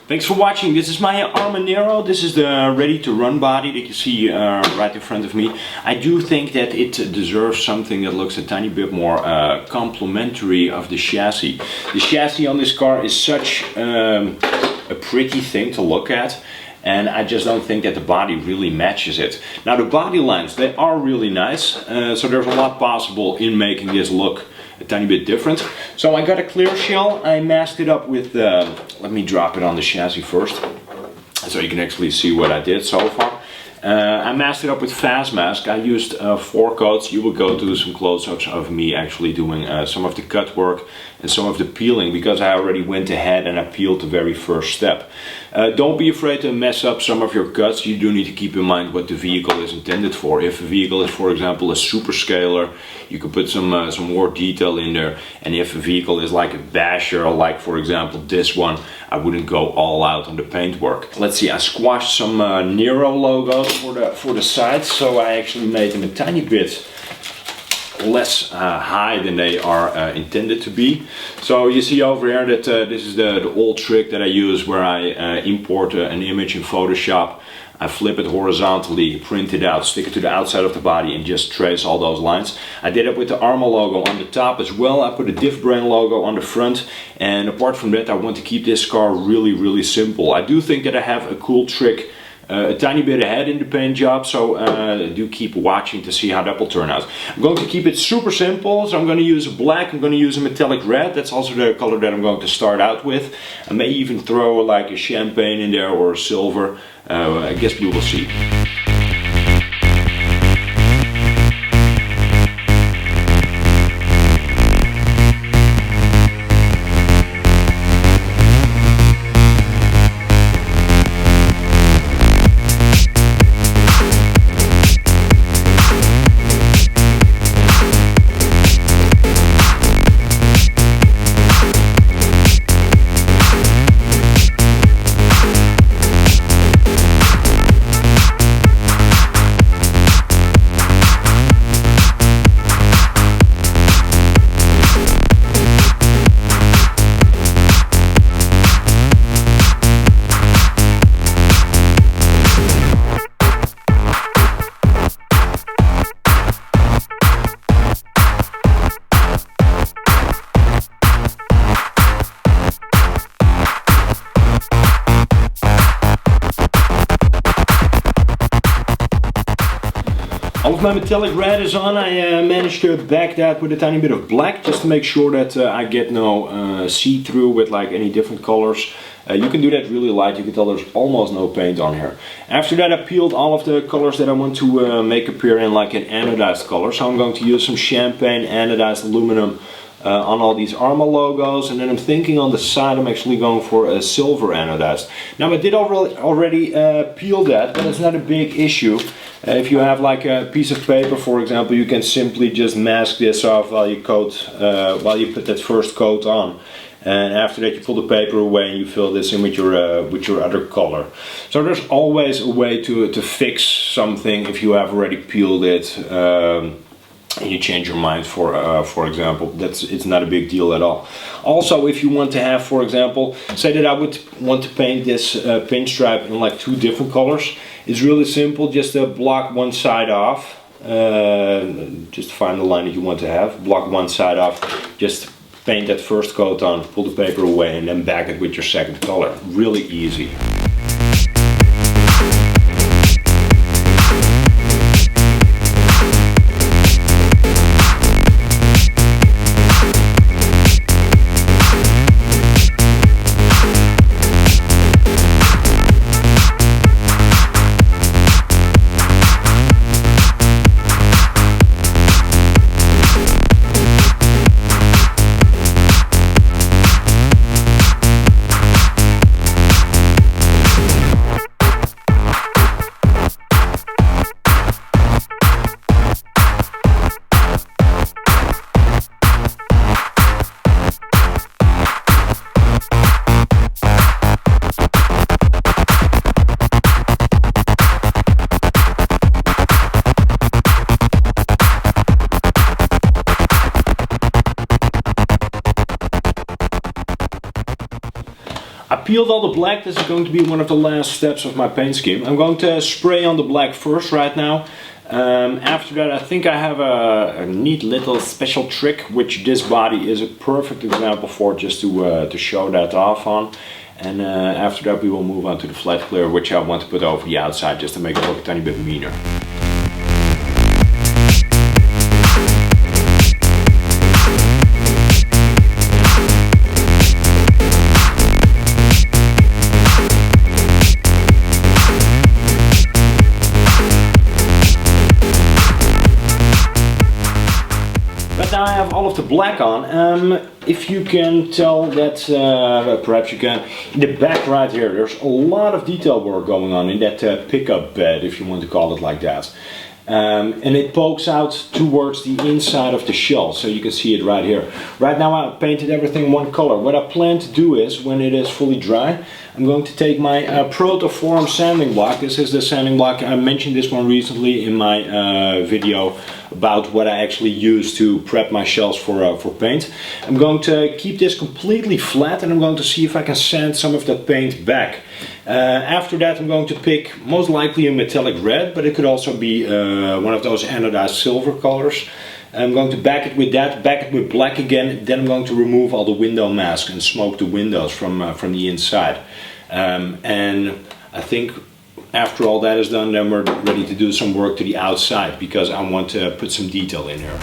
Thanks for watching. This is my Arrma Nero. This is the ready to run body that you see right in front of me. I do think that it deserves something that looks a tiny bit more complementary of the chassis. The chassis on this car is such a pretty thing to look at, and I just don't think that the body really matches it. Now the body lines, they are really nice, so there's a lot possible in making this look a tiny bit different. So I got a clear shell. I masked it up with, let me drop it on the chassis first, so you can actually see what I did so far. I masked it up with fast mask. I used 4 coats. You will go to some close-ups of me actually doing some of the cut work and some of the peeling, because I already went ahead and I peeled the very first step. Don't be afraid to mess up some of your cuts. You do need to keep in mind what the vehicle is intended for. If a vehicle is, for example, a super scaler, you can put some more detail in there. And if a vehicle is like a basher, like for example this one, I wouldn't go all out on the paint work. Let's see, I squashed some Nero logos for the sides, so I actually made them a tiny bit less high than they are intended to be. So you see over here that this is the old trick that I use, where I import an image in Photoshop, I flip it horizontally, print it out, stick it to the outside of the body and just trace all those lines. I did it with the Arrma logo on the top as well. I put a Diff Brian logo on the front, and apart from that I want to keep this car really simple. I do think that I have a cool trick a tiny bit ahead in the paint job, so do keep watching to see how that will turn out. I'm going to keep it super simple, so I'm going to use a black, I'm going to use a metallic red. That's also the color that I'm going to start out with. I may even throw like a champagne in there or a silver. I guess we will see. All of my metallic red is on. I managed to back that with a tiny bit of black, just to make sure that I get no see-through with like any different colors. You can do that really light. You can tell there's almost no paint on here. After that I peeled all of the colors that I want to make appear in like an anodized color. So I'm going to use some champagne anodized aluminum on all these Arrma logos, and then I'm thinking on the side I'm actually going for a silver anodized. Now I did already peel that, but it's not a big issue. If you have like a piece of paper, for example, you can simply just mask this off while you put that first coat on. And after that you pull the paper away and you fill this in with your other color. So there's always a way to fix something if you have already peeled it and you change your mind, for example. It's not a big deal at all. Also, if you want to have, for example, say that I would want to paint this pinstripe in like 2 different colors. It's really simple, just block one side off, just find the line that you want to have, block one side off, just paint that first coat on, pull the paper away, and then back it with your second color. Really easy. I peeled all the black. This is going to be one of the last steps of my paint scheme. I'm going to spray on the black first right now. After that, I think I have a neat little special trick, which this body is a perfect example for, just to show that off on. And after that we will move on to the flat clear, which I want to put over the outside just to make it look a tiny bit meaner. Now I have all of the black on. If you can tell that, perhaps you can, in the back right here, there's a lot of detail work going on in that pickup bed, if you want to call it like that. And it pokes out towards the inside of the shell, so you can see it right here. Right now I painted everything one color. What I plan to do is, when it is fully dry, I'm going to take my Protoform sanding block. This is the sanding block. I mentioned this one recently in my video about what I actually use to prep my shells for paint. I'm going to keep this completely flat and I'm going to see if I can sand some of that paint back. After that I'm going to pick most likely a metallic red, but it could also be one of those anodized silver colors. I'm going to back it with that, back it with black again, then I'm going to remove all the window mask and smoke the windows from the inside. And I think after all that is done, then we're ready to do some work to the outside, because I want to put some detail in here.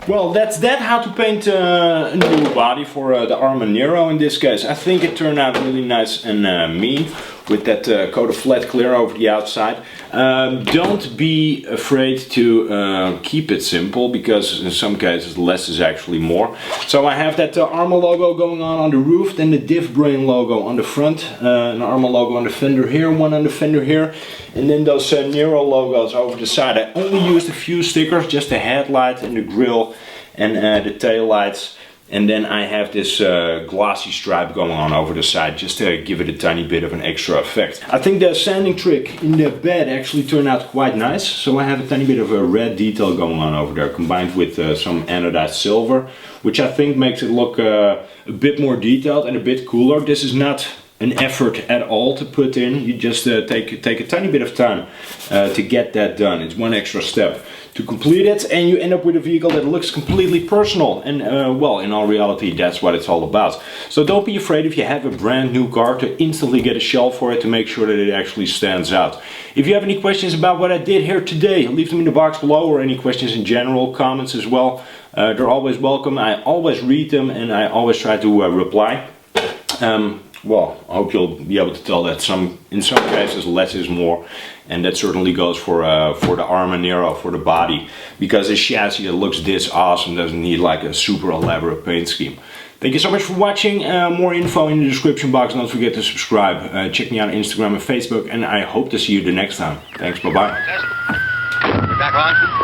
Well, that's that, how to paint a new body for the Arrma Nero in this case. I think it turned out really nice and mean with that coat of flat clear over the outside. Don't be afraid to keep it simple, because in some cases less is actually more. So I have that Arrma logo going on the roof, then the Diff Brian logo on the front, an Arrma logo on the fender here, one on the fender here, and then those Nero logos over the side. I only used a few stickers, just the headlight and the grille and the tail lights. And then I have this glossy stripe going on over the side, just to give it a tiny bit of an extra effect. I think the sanding trick in the bed actually turned out quite nice. So I have a tiny bit of a red detail going on over there, combined with some anodized silver, which I think makes it look a bit more detailed and a bit cooler. This is not an effort at all to put in. You just take a tiny bit of time to get that done. It's one extra step to complete it, and you end up with a vehicle that looks completely personal. And well, in all reality, that's what it's all about. So don't be afraid if you have a brand new car to instantly get a shell for it, to make sure that it actually stands out. If you have any questions about what I did here today, leave them in the box below, or any questions in general, comments as well. They're always welcome. I always read them and I always try to reply. Well, I hope you'll be able to tell that in some cases less is more, and that certainly goes for the Arrma Nero, for the body, because a chassis that looks this awesome doesn't need like a super elaborate paint scheme. Thank you so much for watching. More info in the description box. Don't forget to subscribe. Check me out on Instagram and Facebook, and I hope to see you the next time. Thanks, bye bye. We're back on.